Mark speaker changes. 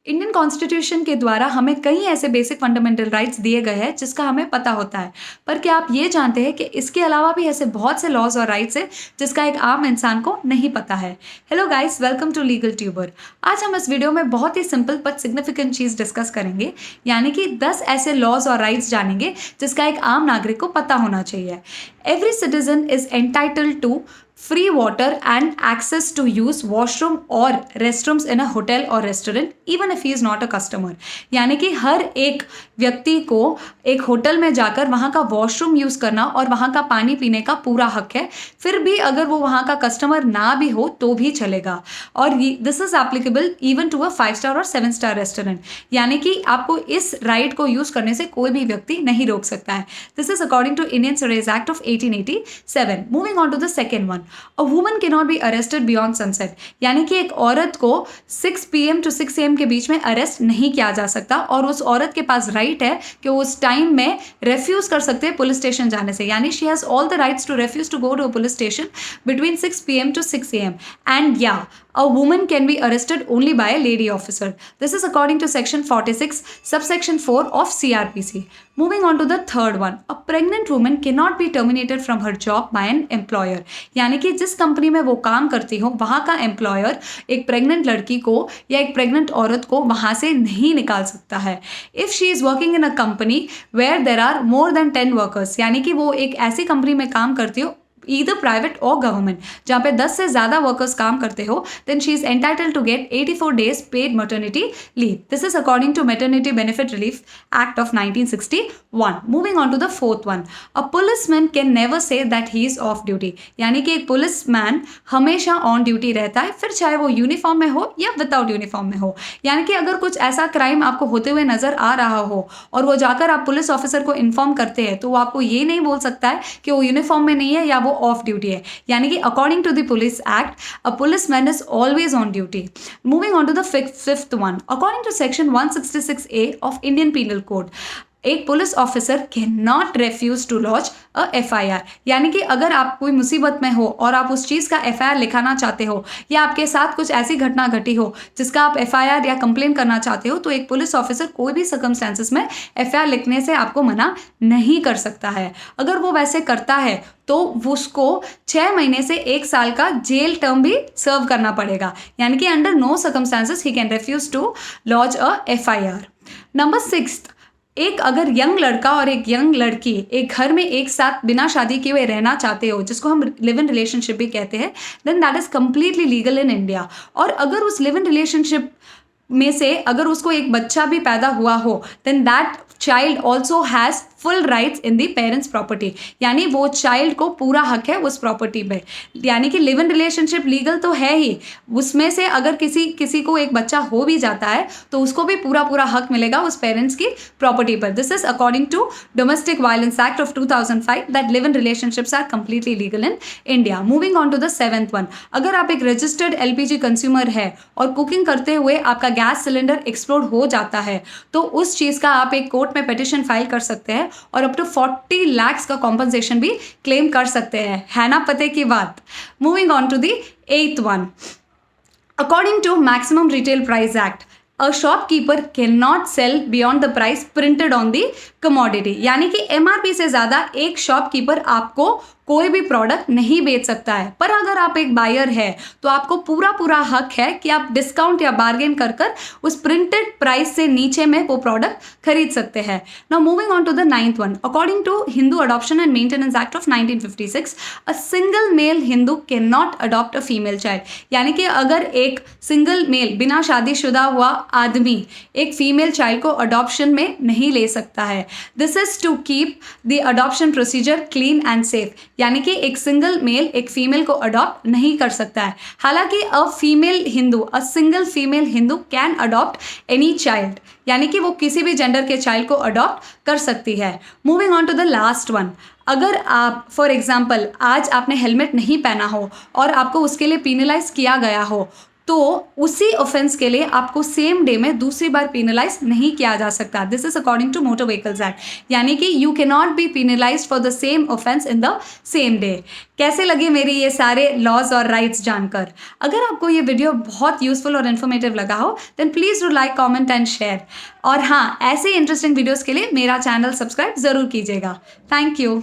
Speaker 1: Indian constitution के द्वारा हमें कई ऐसे बेसिक फंडामेंटल राइट्स दिए गए हैं जिसका हमें पता होता है, पर क्या आप ये जानते हैं कि इसके अलावा भी ऐसे बहुत से लॉज और राइट्स हैं जिसका एक आम इंसान को नहीं पता है। Hello guys, welcome to legal tuber. आज हम इस वीडियो में बहुत ही सिंपल बट सिग्निफिकेंट चीज़ डिस्कस करेंगे, यानी कि 10 ऐसे लॉज और राइट्स जानेंगे जिसका एक आम नागरिक को पता होना चाहिए। Every citizen is entitled to free water and access to use washroom or restrooms in a hotel or restaurant even if he is not a customer। यानी कि हर एक व्यक्ति को एक होटल में जाकर वहाँ का वॉशरूम यूज़ करना और वहाँ का पानी पीने का पूरा हक है, फिर भी अगर वो वहाँ का कस्टमर ना भी हो तो भी चलेगा। और this is applicable even to a 5 star और 7 स्टार रेस्टोरेंट, यानी कि आपको इस राइट को यूज़ करने से कोई भी व्यक्ति नहीं रोक सकता है। This is according to Indian citizen act of 1887। Moving on to the second one, A woman cannot be arrested beyond sunset। यानी कि एक औरत को 6 PM to 6 AM के बीच में अरेस्ट नहीं किया जा सकता और उस औरत के पास राइट है कि वो उस टाइम में रेफ्यूज कर सकते हैं पुलिस स्टेशन जाने से, यानी she has all the rights to refuse to go to a police station between 6 PM to 6 AM। And या a woman can be arrested only by a lady officer। This is according to section 46 subsection 4 of CRPC। Moving on to the third one, a pregnant woman cannot be terminated from her job by an employer। यानी कि जिस company में वो काम करती हो वहाँ का एम्प्लॉयर एक प्रेग्नेंट लड़की को या एक प्रेग्नेंट औरत को वहाँ से नहीं निकाल सकता है। If she is working in a company where there are more than 10 workers, यानी कि वो एक ऐसी कंपनी में काम करती हो either private or government जहाँ पे 10 से ज़्यादा वर्कर्स काम करते हो, then she is entitled to get 84 days paid maternity leave। This is according to Maternity Benefit Relief Act of 1961। Moving on to the fourth one, a policeman can never say that he is off duty। यानी कि एक policeman हमेशा on duty रहता है, फिर चाहे वो uniform में हो या विदाउट यूनिफॉर्म में हो। यानी कि अगर कुछ ऐसा क्राइम आपको होते हुए नजर आ रहा हो और वो जाकर आप पुलिस ऑफिसर को इन्फॉर्म करते हैं, तो वो आपको ये नहीं बोल सकता है कि वो यूनिफॉर्म में नहीं है या वो ऑफ ड्यूटी है। यानी कि according to the police act a policeman is always on duty. Moving on to the fifth one, according to section 166A of Indian penal code, एक police officer can not refuse to launch a FIR। यानी कि अगर आप कोई मुसीबत में हो और आप उस चीज़ का FIR लिखाना चाहते हो या आपके साथ कुछ ऐसी घटना घटी हो जिसका आप FIR या कंप्लेन करना चाहते हो, तो एक पुलिस ऑफिसर कोई भी सर्कमस्टेंसेस में FIR लिखने से आपको मना नहीं कर सकता है। अगर वो वैसे करता है तो उसको 6 महीने से 1 साल का जेल टर्म भी सर्व करना पड़ेगा। यानी कि under no circumstances he can refuse to launch a FIR। Number 6, एक अगर यंग लड़का और एक यंग लड़की एक घर में एक साथ बिना शादी किए हुए रहना चाहते हो, जिसको हम लिव इन रिलेशनशिप भी कहते हैं, then that is completely legal in India. और अगर उस लिव इन रिलेशनशिप में से अगर उसको एक बच्चा भी पैदा हुआ हो, then that child also has full rights in the parents property. यानी वो चाइल्ड को पूरा हक है उस प्रॉपर्टी में। यानी कि लिव इन रिलेशनशिप लीगल तो है ही, उसमें से अगर किसी को एक बच्चा हो भी जाता है तो उसको भी पूरा हक मिलेगा उस पेरेंट्स की प्रॉपर्टी पर। This is according to domestic violence act of 2005 that live in relationships are completely legal in India. Moving on to the 7th one, अगर आप एक रजिस्टर्ड LPG कंज्यूमर है और कुकिंग करते हुए आपका गैस सिलेंडर एक्सप्लोड हो जाता है, तो उस चीज़ का आप एक कोर्ट में पिटिशन फाइल कर सकते हैं और अप टू 40 lakhs का कॉम्पनसेशन भी क्लेम कर सकते हैं। है ना पते की बात। Moving on to the 8th one, according to maximum retail price act, a shopkeeper can not sell beyond the price printed on the commodity. यानी कि MRP से ज़्यादा एक शॉपकीपर आपको कोई भी प्रोडक्ट नहीं बेच सकता है। पर अगर आप एक बायर है तो आपको पूरा हक है कि आप डिस्काउंट या बार्गेन कर उस प्रिंटेड प्राइस से नीचे में वो प्रोडक्ट खरीद सकते हैं। Now moving on to the 9th one, according to Hindu adoption and maintenance act of 1956, a single male Hindu can not adopt a female child. यानी कि अगर एक सिंगल मेल बिना शादीशुदा हुआ आदमी एक फीमेल चाइल्ड को अडॉप्शन में नहीं ले सकता है। This is to keep the adoption procedure clean and safe. यानी कि एक सिंगल मेल एक फीमेल को अडॉप्ट नहीं कर सकता है। हालांकि a single female Hindu can adopt any child, यानी कि वो किसी भी जेंडर के चाइल्ड को अडॉप्ट कर सकती है। Moving on to the last one, अगर आप फॉर एग्जाम्पल आज आपने हेलमेट नहीं पहना हो और आपको उसके लिए पीनलाइज किया गया हो, तो उसी ऑफेंस के लिए आपको सेम डे में दूसरी बार पेनलाइज नहीं किया जा सकता। This is according to motor vehicles act, यानी कि you can not be penalised for the same offence in the same day. कैसे लगे मेरी ये सारे लॉज और राइट्स जानकर? अगर आपको ये वीडियो बहुत यूजफुल और इन्फॉर्मेटिव लगा हो then please do like, comment and share. और हाँ, ऐसे इंटरेस्टिंग वीडियोस के लिए मेरा चैनल सब्सक्राइब जरूर कीजिएगा। Thank you.